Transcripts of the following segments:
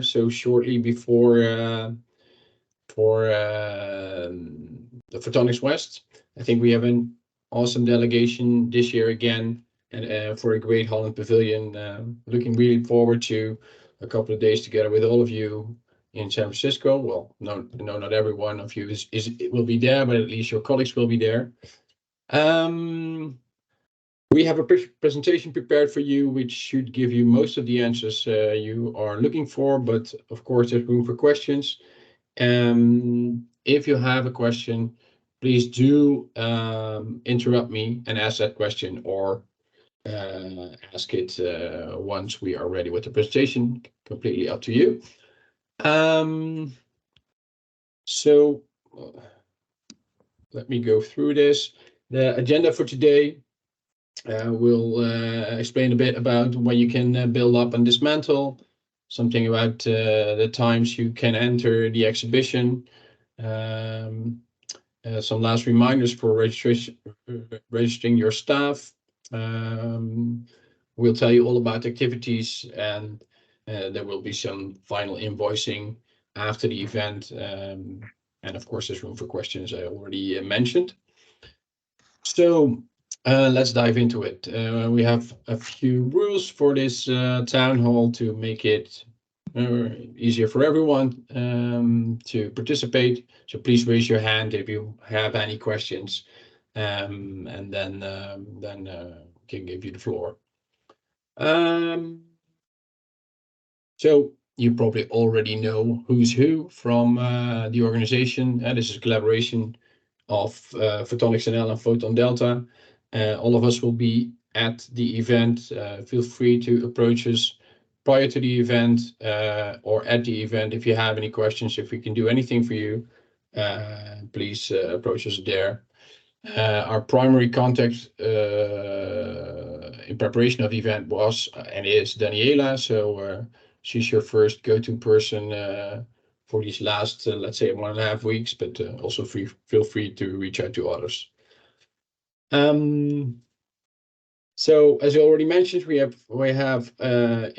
so shortly before for the Photonics West. I think we have an awesome delegation this year again, and for a great Holland Pavilion. Looking really forward to a couple of days together with all of you in San Francisco. Well, no, not every one of you will be there, but at least your colleagues will be there. We have a presentation prepared for you, which should give you most of the answers you are looking for, but of course there's room for questions. If you have a question, please do interrupt me and ask that question, or ask it once we are ready with the presentation. Completely up to you. So let me go through this. The agenda for today. We'll explain a bit about when you can build up and dismantle, something about the times you can enter the exhibition, some last reminders for registering your staff. We'll tell you all about activities, and there will be some final invoicing after the event. And of course, there's room for questions I already mentioned. So let's dive into it. We have a few rules for this town hall to make it easier for everyone to participate. So please raise your hand if you have any questions, and then can give you the floor. So you probably already know who's who from the organization. This is a collaboration of Photonics NL and Photon Delta. All of us will be at the event. Feel free to approach us prior to the event or at the event if you have any questions. If we can do anything for you, please approach us there. Our primary contact in preparation of the event was and is Daniela, so she's your first go-to person for these last, let's say, 1.5 weeks, but also feel free to reach out to others. So as I already mentioned, we have a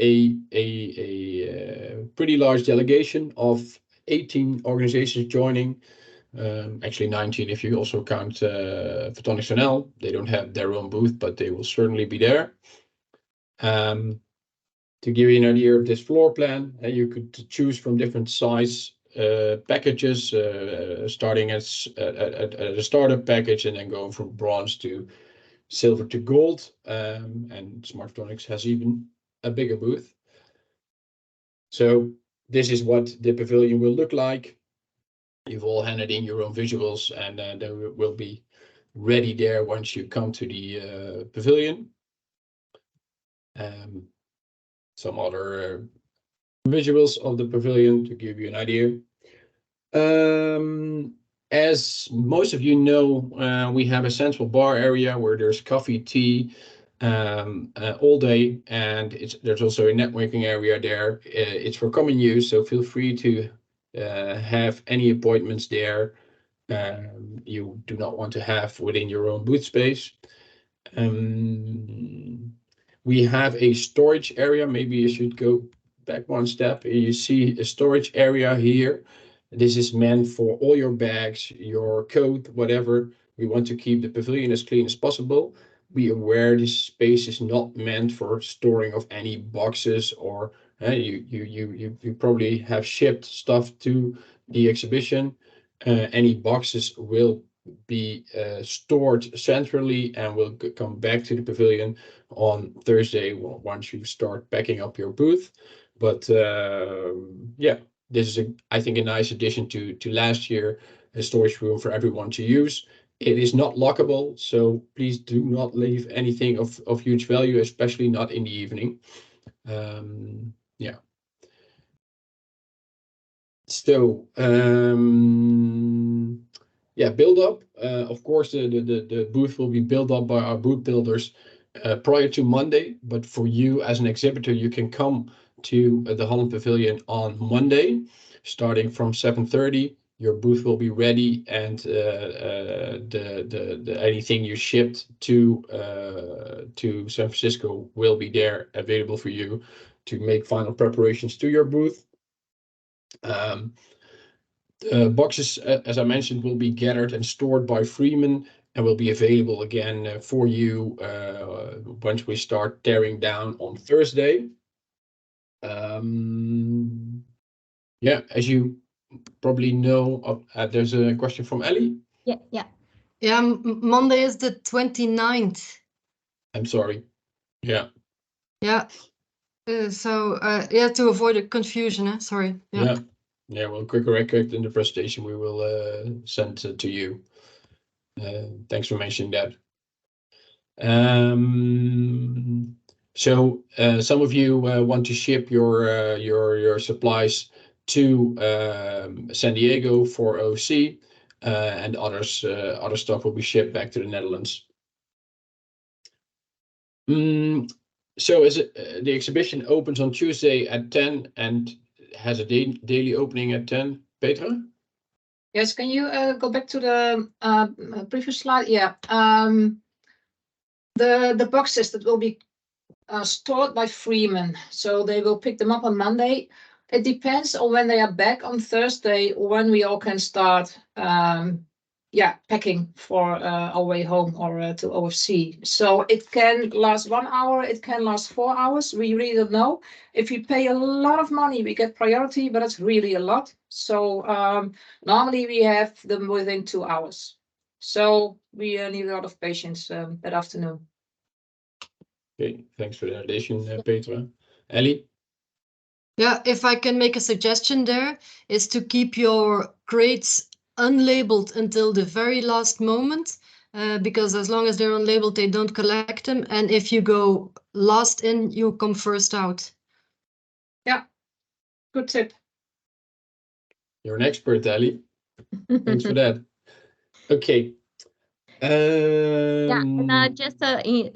pretty large delegation of 18 organizations joining. Actually 19 if you also count Photonics NL. They don't have their own booth, but they will certainly be there. To give you an idea of this floor plan, you could choose from different size packages, starting at a startup package and then going from bronze to silver to gold. And Smart Photonics has even a bigger booth. So this is what the pavilion will look like. You've all handed in your own visuals, and they will be ready there once you come to the pavilion. Some other visuals of the pavilion to give you an idea. As most of you know, we have a central bar area where there's coffee, tea all day, and there's also a networking area there. It's for common use, so feel free to have any appointments there you do not want to have within your own booth space. We have a storage area. Maybe you should go back one step. You see a storage area here. This is meant for all your bags, your coat, whatever. We want to keep the pavilion as clean as possible. Be aware this space is not meant for storing of any boxes, or you probably have shipped stuff to the exhibition. Any boxes will be stored centrally and will come back to the pavilion on Thursday once you start packing up your booth. But yeah, this is I think a nice addition to last year, a storage room for everyone to use. It is not lockable, so please do not leave anything of huge value, especially not in the evening. Yeah. So yeah, build up. Of course, the booth will be built up by our booth builders prior to Monday. But for you as an exhibitor, you can come to the Holland Pavilion on Monday, starting from 7:30. Your booth will be ready, and anything you shipped to San Francisco will be there available for you to make final preparations to your booth. Boxes, as I mentioned, will be gathered and stored by Freeman and will be available again for you once we start tearing down on Thursday. Yeah, as you probably know, there's a question from Ellie. Yeah, Monday is the 29th. I'm sorry. Yeah. So to avoid a confusion, sorry. Yeah, we'll correct in the presentation we will send to you. Thanks for mentioning that. So some of you want to ship your supplies to San Diego for OC, and other stuff will be shipped back to the Netherlands. So the exhibition opens on Tuesday at 10 and has a daily opening at 10. Petra? Yes, can you go back to the previous slide? Yeah. The boxes that will be stored by Freeman, so they will pick them up on Monday. It depends on when they are back on Thursday, when we all can start packing for our way home or to OFC. So it can last 1 hour, it can last 4 hours. We really don't know. If we pay a lot of money, we get priority, but it's really a lot. So normally we have them within 2 hours. So we need a lot of patience that afternoon. Okay, thanks for the addition, Petra. Ellie? Yeah, if I can make a suggestion there, is to keep your crates unlabeled until the very last moment, because as long as they're unlabeled, they don't collect them. And if you go last in, you come first out. Yeah, good tip. You're an expert, Ellie. Thanks for that. Okay. Just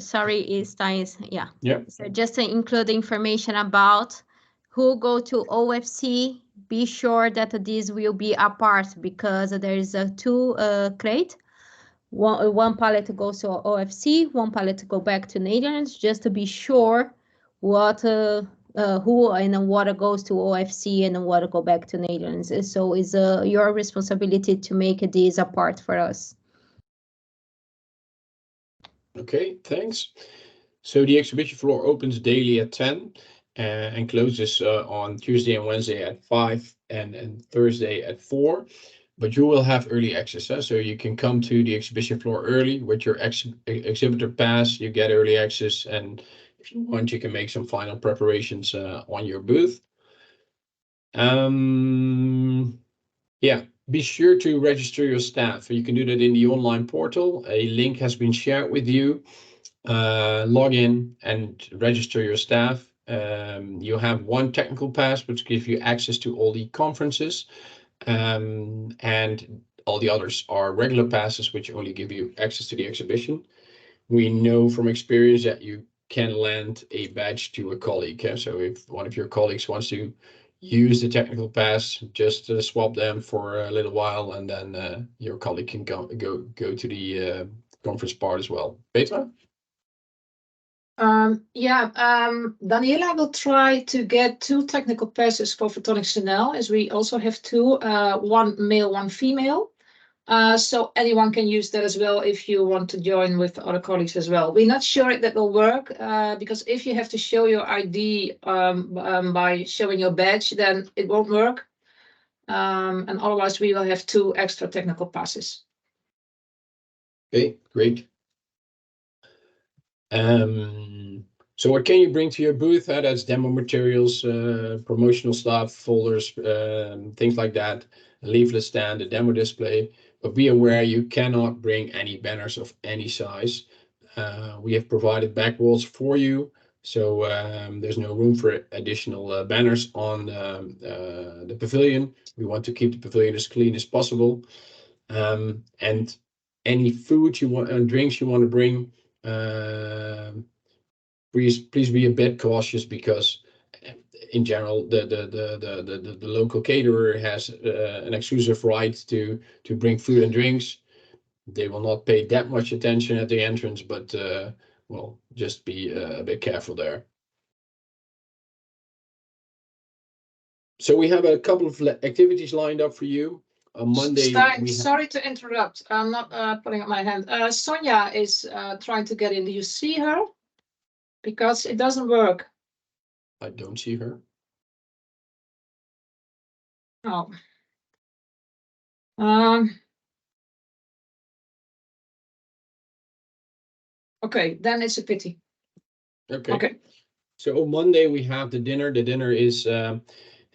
sorry, Stein. Yeah. So just to include information about who go to OFC. Be sure that this will be apart because there is a two crate. One pallet goes to OFC, one pallet go back to Netherlands. Just to be sure what who and what goes to OFC and what go back to Netherlands. So it's your responsibility to make this apart for us. Okay, thanks. So the exhibition floor opens daily at 10 and closes on Tuesday and Wednesday at 5 and Thursday at 4. But you will have early access, so you can come to the exhibition floor early with your exhibitor pass. You get early access, and if you want, you can make some final preparations on your booth. Yeah, be sure to register your staff. You can do that in the online portal. A link has been shared with you. Log in and register your staff. You have one technical pass, which gives you access to all the conferences. And all the others are regular passes, which only give you access to the exhibition. We know from experience that you can lend a badge to a colleague. So if one of your colleagues wants to use the technical pass, just swap them for a little while, and then your colleague can go to the conference part as well. Petra? Daniela will try to get 2 technical passes for Photonics Chanel, as we also have 2, one male, one female. So anyone can use that as well if you want to join with other colleagues as well. We're not sure if that will work because if you have to show your ID by showing your badge, then it won't work. And otherwise we will have 2 extra technical passes. Okay, great. So what can you bring to your booth? That's demo materials, promotional stuff, folders, things like that, a leaflet stand, a demo display. But be aware you cannot bring any banners of any size. We have provided back walls for you, so there's no room for additional banners on the pavilion. We want to keep the pavilion as clean as possible. And any food you want and drinks you want to bring, please be a bit cautious, because in general the local caterer has an exclusive right to bring food and drinks. They will not pay that much attention at the entrance, but well, just be a bit careful there. So we have a couple of activities lined up for you. On Monday, Stijn, sorry to interrupt. I'm not putting up my hand. Sonia is trying to get in. Do you see her? Because it doesn't work. I don't see her. Oh. Okay, then it's a pity. Okay. So on Monday we have the dinner. The dinner is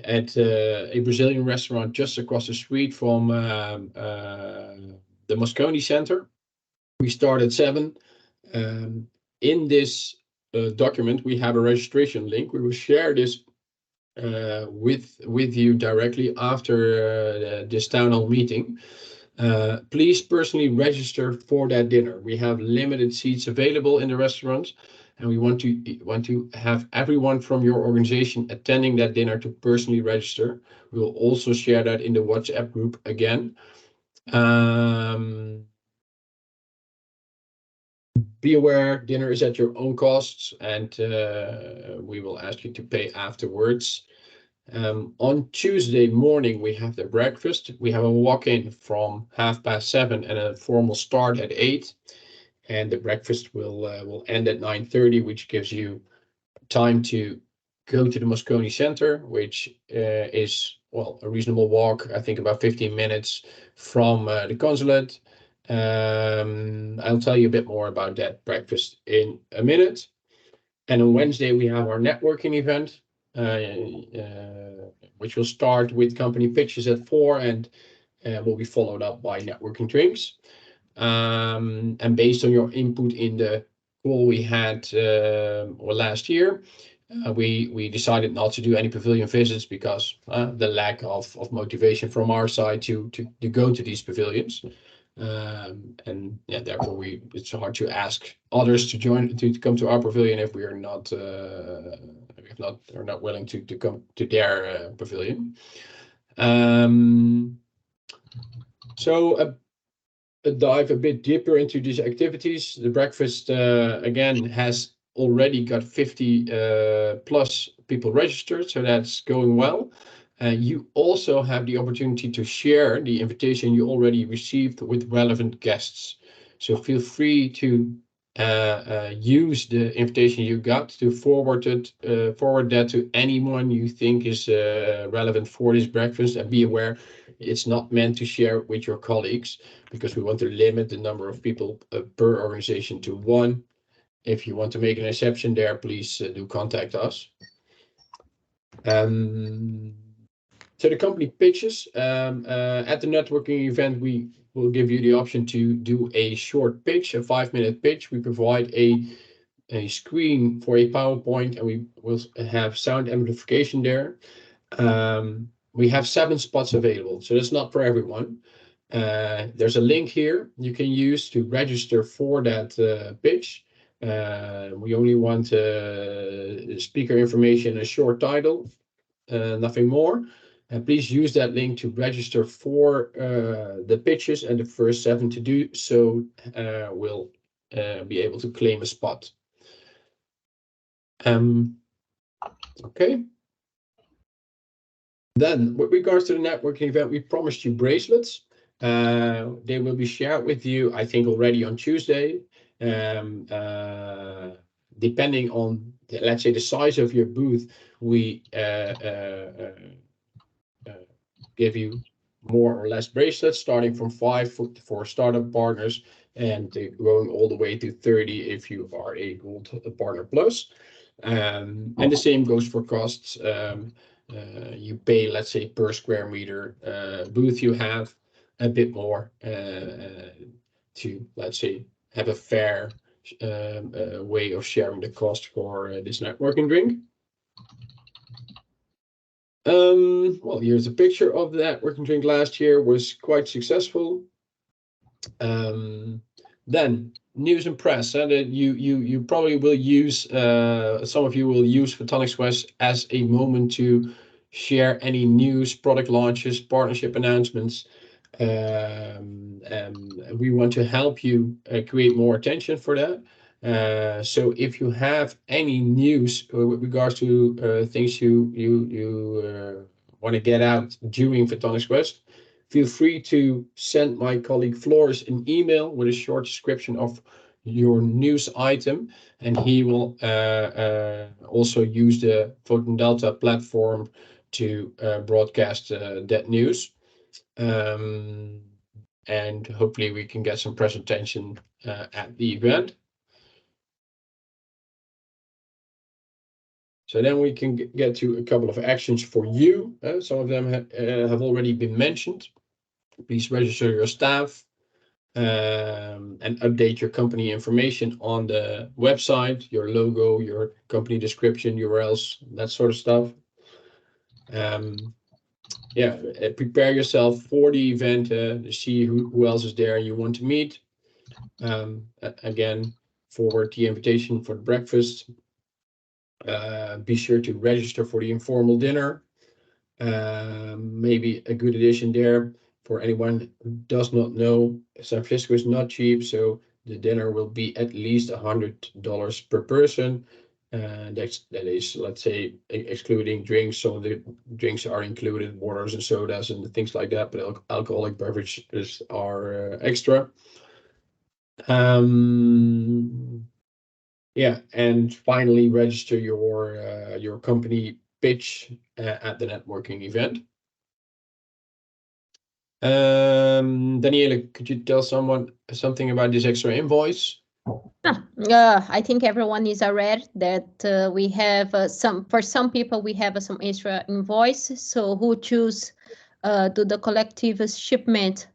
at a Brazilian restaurant just across the street from the Moscone Center. We start at 7. In this document, we have a registration link. We will share this with you directly after this town hall meeting. Please personally register for that dinner. We have limited seats available in the restaurant, and we want to have everyone from your organization attending that dinner to personally register. We will also share that in the WhatsApp group again. Be aware, dinner is at your own costs, and we will ask you to pay afterwards. On Tuesday morning, we have the breakfast. We have a walk-in from 7:30 and a formal start at 8. And the breakfast will end at 9:30, which gives you time to go to the Moscone Center, which is, well, a reasonable walk, I think about 15 minutes from the consulate. I'll tell you a bit more about that breakfast in a minute. And on Wednesday, we have our networking event, which will start with company pitches at 4 and will be followed up by networking drinks. And based on your input in the call we had last year, we decided not to do any pavilion visits because the lack of motivation from our side to go to these pavilions. And yeah, therefore it's hard to ask others to come to our pavilion if we are not willing to come to their pavilion. So dive a bit deeper into these activities. The breakfast again has already got 50 plus people registered, so that's going well. You also have the opportunity to share the invitation you already received with relevant guests. So feel free to use the invitation you got to forward that to anyone you think is relevant for this breakfast, and be aware it's not meant to share with your colleagues because we want to limit the number of people per organization to 1. If you want to make an exception there, please do contact us. So the company pitches at the networking event, we will give you the option to do a short pitch, a 5-minute pitch. We provide a screen for a PowerPoint, and we will have sound amplification there. We have 7 spots available, so that's not for everyone. There's a link here you can use to register for that pitch. We only want speaker information, a short title, nothing more. Please use that link to register for the pitches, and the first 7 to do so will be able to claim a spot. Okay. Then, with regards to the networking event, we promised you bracelets. They will be shared with you, I think, already on Tuesday. Depending on, let's say, the size of your booth, we give you more or less bracelets, starting from 5 for startup partners and going all the way to 30 if you are a Gold Partner Plus. And the same goes for costs. You pay, let's say, per square meter booth you have, a bit more to, let's say, have a fair way of sharing the cost for this networking drink. Well, here's a picture of the networking drink last year, was quite successful. Then news and press, that you probably will use, some of you will use Photonics West as a moment to share any news, product launches, partnership announcements. We want to help you create more attention for that. So if you have any news with regards to things you want to get out during Photonics Quest, feel free to send my colleague Floris an email with a short description of your news item, and he will also use the Photon Delta platform to broadcast that news. And hopefully we can get some presentation at the event. So then we can get to a couple of actions for you. Some of them have already been mentioned. Please register your staff and update your company information on the website, your logo, your company description, URLs, that sort of stuff. Yeah, prepare yourself for the event to see who else is there you want to meet. Again, forward the invitation for the breakfast. Be sure to register for the informal dinner. Maybe a good addition there for anyone who does not know, San Francisco is not cheap, so the dinner will be at least $100 per person. That is, let's say, excluding drinks. Some of the drinks are included, waters and sodas and things like that, but alcoholic beverages are extra. Yeah, and finally register your company pitch at the networking event. Daniela, could you tell something about this extra invoice? I think everyone is aware that we have for some people we have some extra invoice. So who choose do the collective shipment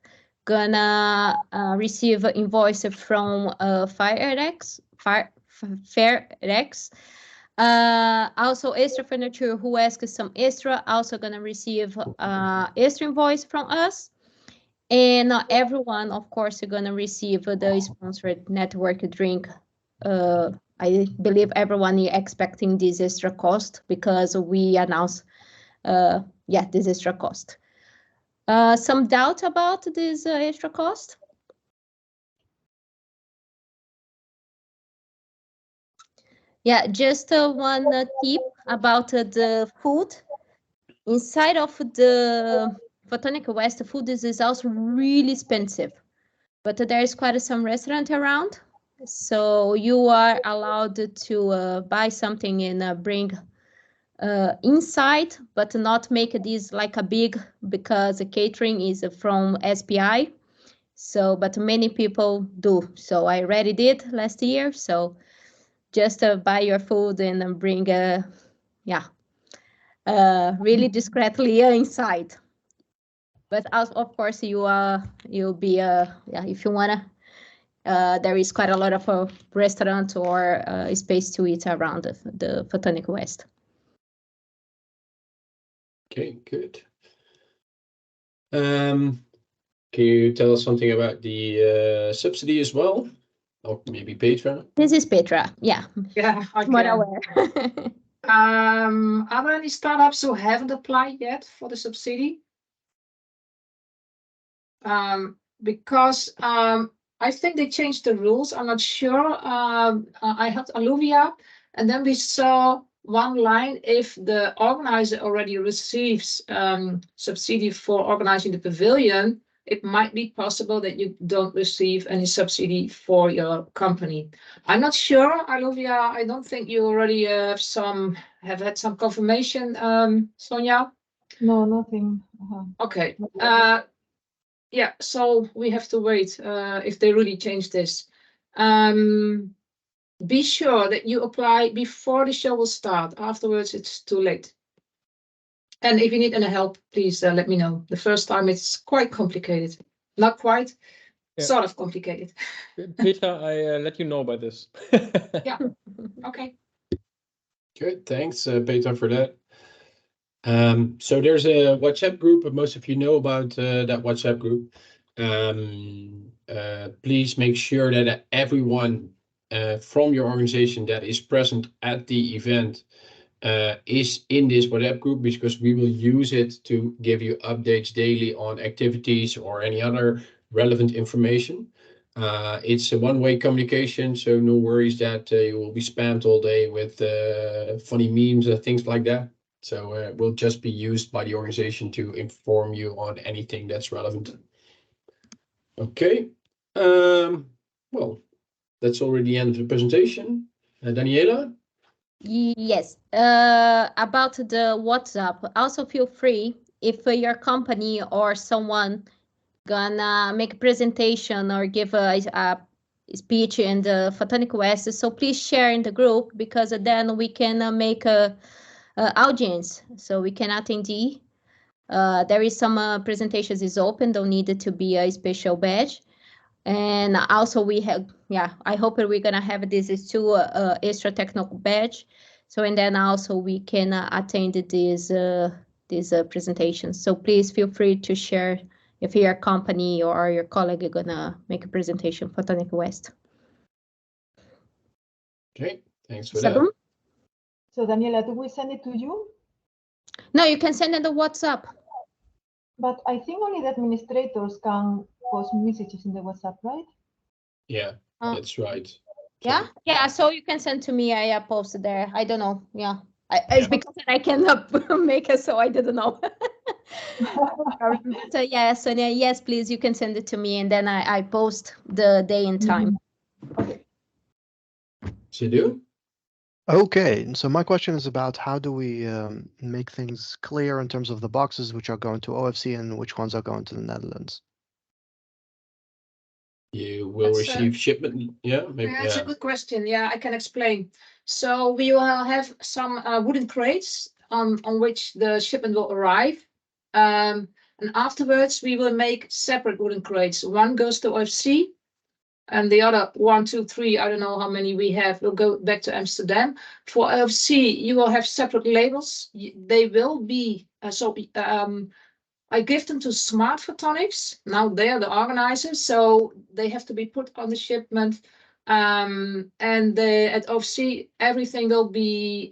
gonna receive an invoice from FairX. Also extra furniture who asks some extra also gonna receive extra invoice from us. And not everyone, of course, is gonna receive the sponsored network drink. I believe everyone is expecting this extra cost because we announced, this extra cost. Some doubt about this extra cost? Yeah, just one tip about the food. Inside of the Photonic West, food is also really expensive, but there is quite some restaurant around. So you are allowed to buy something and bring inside, but not make this like a big, because the catering is from SPI. So, but many people do. So I already did last year. So just buy your food and bring, really discreetly inside. But of course, you'll be if you wanna. There is quite a lot of restaurant or space to eat around the Photonic West. Okay, good. Can you tell us something about the subsidy as well? Or maybe Petra? This is Petra. Yeah. Yeah, I More can. aware. Are there any startups who haven't applied yet for the subsidy? Because I think they changed the rules. I'm not sure. I had Alluvia, and then we saw one line: if the organizer already receives subsidy for organizing the pavilion, it might be possible that you don't receive any subsidy for your company. I'm not sure, Alluvia. I don't think you already have had some confirmation, Sonja. No, nothing. Okay. Yeah, so we have to wait if they really change this. Be sure that you apply before the show will start. Afterwards, it's too late. And if you need any help, please let me know. The first time it's quite complicated. Not quite, sort of complicated. Petra, I let you know about this. Yeah, okay. Good, thanks, Petra, for that. So there's a WhatsApp group, but most of you know about that WhatsApp group. Please make sure that everyone from your organization that is present at the event is in this WhatsApp group, because we will use it to give you updates daily on activities or any other relevant information. It's a one-way communication, so no worries that you will be spammed all day with funny memes and things like that. So it will just be used by the organization to inform you on anything that's relevant. Okay. Well, that's already the end of the presentation. Daniela? Yes, about the WhatsApp, also feel free if your company or someone gonna make a presentation or give a speech in the Photonic West, so please share in the group, because then we can make a audience, so we can attend. There is some presentations is open, don't need it to be a special badge. And also we have, yeah, I hope we're gonna have this is two extra technical badge. So, and then also we can attend these presentations. So please feel free to share if your company or your colleague are gonna make a presentation for Photonic West. Okay, thanks for Sabum? that. So Daniela, do we send it to you? No, you can send it the WhatsApp. But I think only the administrators can post messages in the WhatsApp, right? Yeah, that's right. Yeah, yeah. So you can send to me. I posted there. I don't know. Yeah, it's Yeah. because I cannot make it, so I didn't know. So yeah, Sonia, yes, please, you can send it to me, and then I post the day and time. Okay. Sidhu? Okay, so my question is about how do we make things clear in terms of the boxes which are going to OFC and which ones are going to the Netherlands? You will That's, receive shipment. Yeah, maybe. That's a Yeah. good question. Yeah, I can explain. So we will have some wooden crates on which the shipment will arrive. And afterwards, we will make separate wooden crates. One goes to OFC, and the other 1, 2, 3, I don't know how many we have, will go back to Amsterdam. For OFC, you will have separate labels. They will be, I give them to Smart Photonics. Now they are the organizers, so they have to be put on the shipment. And at OFC, everything will be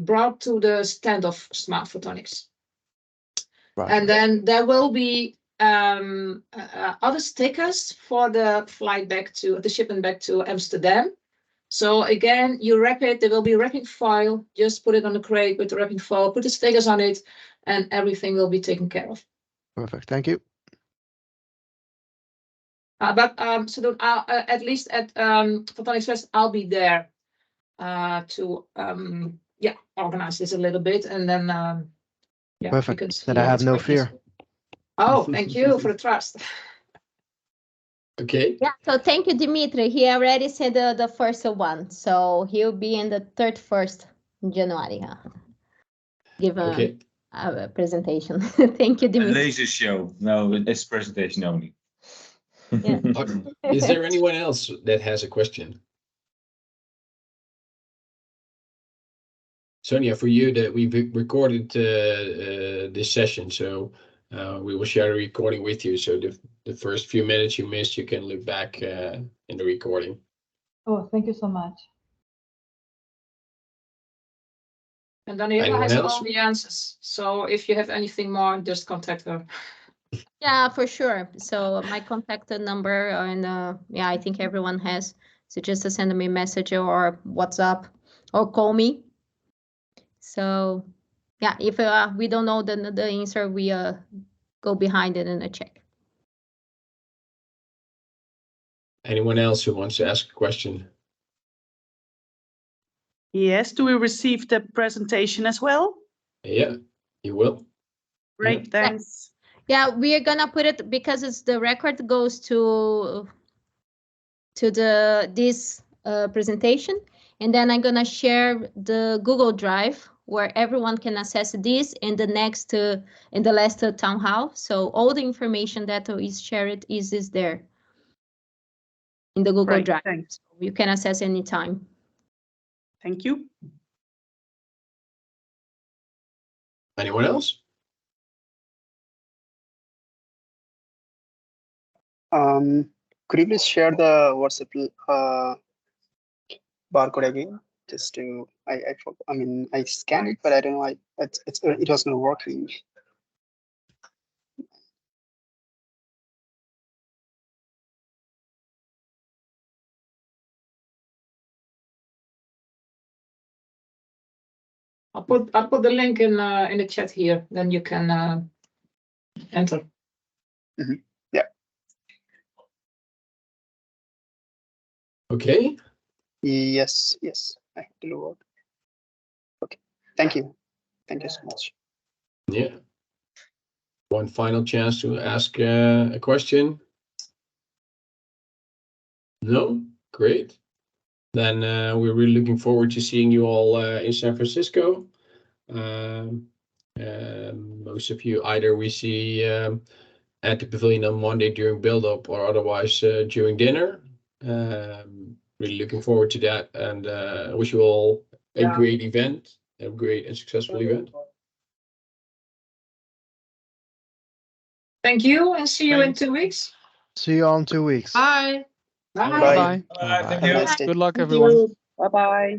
brought to the stand of Smart Photonics. Right. And then there will be other stickers for the flight back to the shipment back to Amsterdam. So again, you wrap it, there will be a wrapping file, just put it on the crate with the wrapping file, put the stickers on it, and everything will be taken care of. Perfect. Thank you. So at least at Photonics West, I'll be there to organize this a little bit, and then Perfect. Then I have no fear. Oh, thank you for the trust. Okay. Yeah. So thank you, Dimitri. He already said the first one, so he'll be in the 31st January. Give a presentation. Thank you, A Dimitri. laser show. No, it's presentation only. Yeah. Is there anyone else that has a question? Sonia, for you, that we've recorded this session, so we will share a recording with you. So the first few minutes you missed, you can look back in the recording. Oh, thank you so much. And Daniela Anyone has else? all the answers. So if you have anything more, just contact her. Yeah, for sure. So my contact number, and yeah, I think everyone has. So just to send me a message or WhatsApp or call me. So yeah, if we don't know the answer, we go behind it and check. Anyone else who wants to ask a question? Yes, do we receive the presentation as well? Yeah, you will. Great, thanks. Yeah, we are gonna put it because it's the record goes to this presentation, and then I'm gonna share the Google Drive where everyone can access this in the next in the last town hall. So all the information that is shared is there in the Google Great, Drive. thanks. So you can access anytime. Thank you. Anyone else? Could you please share the WhatsApp barcode again? Just to I mean I scanned it, but I don't know. It was not working. I'll put the link in the chat here. Then you can enter. Okay. Yes, I have to do it. Okay, thank you so much. Yeah. One final chance to ask a question. No? Great. Then we're really looking forward to seeing you all in San Francisco. Most of you either we see at the pavilion on Monday during build-up or otherwise during dinner. Really looking forward to that, and I wish you all a great event, a great and successful event. Thank you, and see you in 2 weeks. See you all in 2 weeks. Bye. Bye. Bye. Thank Have a you. nice day. Good luck, Thank everyone. you. Bye-bye.